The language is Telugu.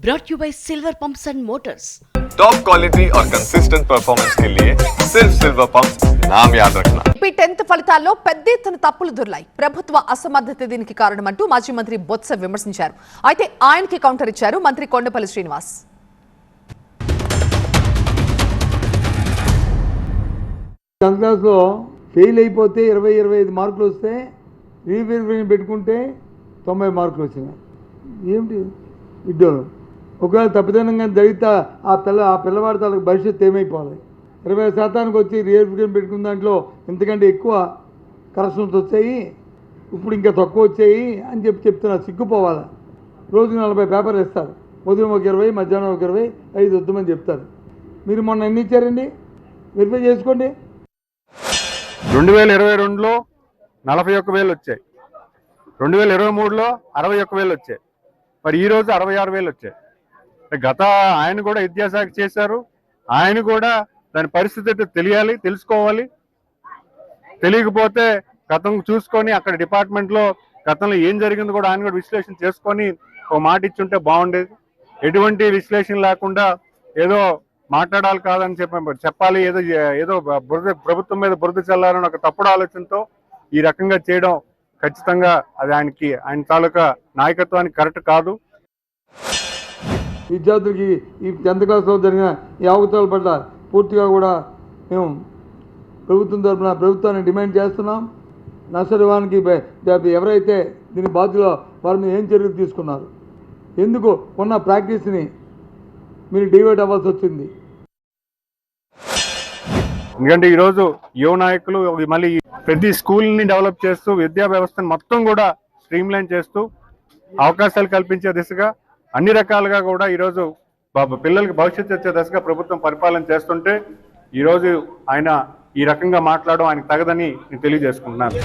brought you by Silver Pumps and Motors. Top quality और कंसिस्टेंट परफॉर्मेंस के लिए सिर्फ सिल्वर पंप्स नाम याद रखना। ఏపీ 10th ఫలితాల్లో పెద్ద ఎత్తున తప్పులు దొర్లాయి. ప్రభుత్వ అసమర్థత దీనికి కారణమంటూ మాజీ మంత్రి బొత్స విమర్శించారు. అయితే ఆయనకి కౌంటర్ ఇచ్చారు మంత్రి కొండపల్లి శ్రీనివాస్. 10th క్లాస్లో ఫెయిల్ అయిపోతే 20-25 మార్కులు వస్తే రీవెరిఫికేషన్ పెట్టుకుంటే 90 మార్కులు వచ్చినాయి. ఏమిటి విడ్డోలు? ఒకవేళ తప్పిదనంగా జరిగితే ఆ పిల్లవాడి తాలకు భవిష్యత్తు ఏమైపోవాలి? 20% వచ్చి రీవెరిఫికేషన్ పెట్టుకున్న దాంట్లో ఇంతకంటే ఎక్కువ కరెక్షన్స్ వచ్చాయి, ఇప్పుడు ఇంకా తక్కువ వచ్చాయి అని చెప్తున్నారు. సిగ్గుపోవాలి. రోజుకి 40 పేపర్లు ఇస్తారు. ఉదయం ఒక 20, మధ్యాహ్నం ఒక 20, 5 వద్దామని చెప్తారు. మీరు మొన్న ఎన్ని ఇచ్చారండి? వెరిఫై చేసుకోండి. 2022లో 41,000 వచ్చాయి, 2023లో 61,000 వచ్చాయి, మరి ఈరోజు 66,000 వచ్చాయి. గత ఆయన కూడా విద్యాశాఖ చేశారు, ఆయన కూడా దాని పరిస్థితి తెలియాలి, తెలుసుకోవాలి. తెలియకపోతే గతం చూసుకొని అక్కడ డిపార్ట్మెంట్లో గతంలో ఏం జరిగింది కూడా ఆయన కూడా విశ్లేషణ చేసుకొని ఒక మాట ఇచ్చుంటే బాగుండేది. ఎటువంటి విశ్లేషణ లేకుండా ఏదో మాట్లాడాలి కాదని చెప్పాలి, ఏదో ప్రభుత్వం మీద బురద చల్లాలని ఒక తప్పుడు ఆలోచనతో ఈ రకంగా చేయడం ఖచ్చితంగా అది ఆయన తాలూకా నాయకత్వానికి కరెక్ట్ కాదు. విద్యార్థులకి ఈ 10th క్లాస్లో జరిగిన ఈ అవకతవకల పట్ల పూర్తిగా కూడా మేము ప్రభుత్వం తరఫున ప్రభుత్వాన్ని డిమాండ్ చేస్తున్నాం. నష్టనివారణకి ఎవరైతే దీని బాధ్యులో వారి మీద ఏం చర్యలు తీసుకున్నారు, ఎందుకు ఉన్న ప్రాక్టీస్ని మీరు డివైడ్ అవ్వాల్సి వచ్చింది? ఎందుకంటే ఈరోజు యువ నాయకులు మళ్ళీ ప్రతి స్కూల్ని డెవలప్ చేస్తూ విద్యా వ్యవస్థను మొత్తం కూడా స్ట్రీమ్లైన్ చేస్తూ అవకాశాలు కల్పించే దిశగా అన్ని రకాలుగా కూడా ఈరోజు పిల్లలకి భవిష్యత్తు వచ్చే దశగా ప్రభుత్వం పరిపాలన చేస్తుంటే ఈరోజు ఆయన ఈ రకంగా మాట్లాడడం ఆయనకు తగదని నేను తెలియజేసుకుంటున్నాను.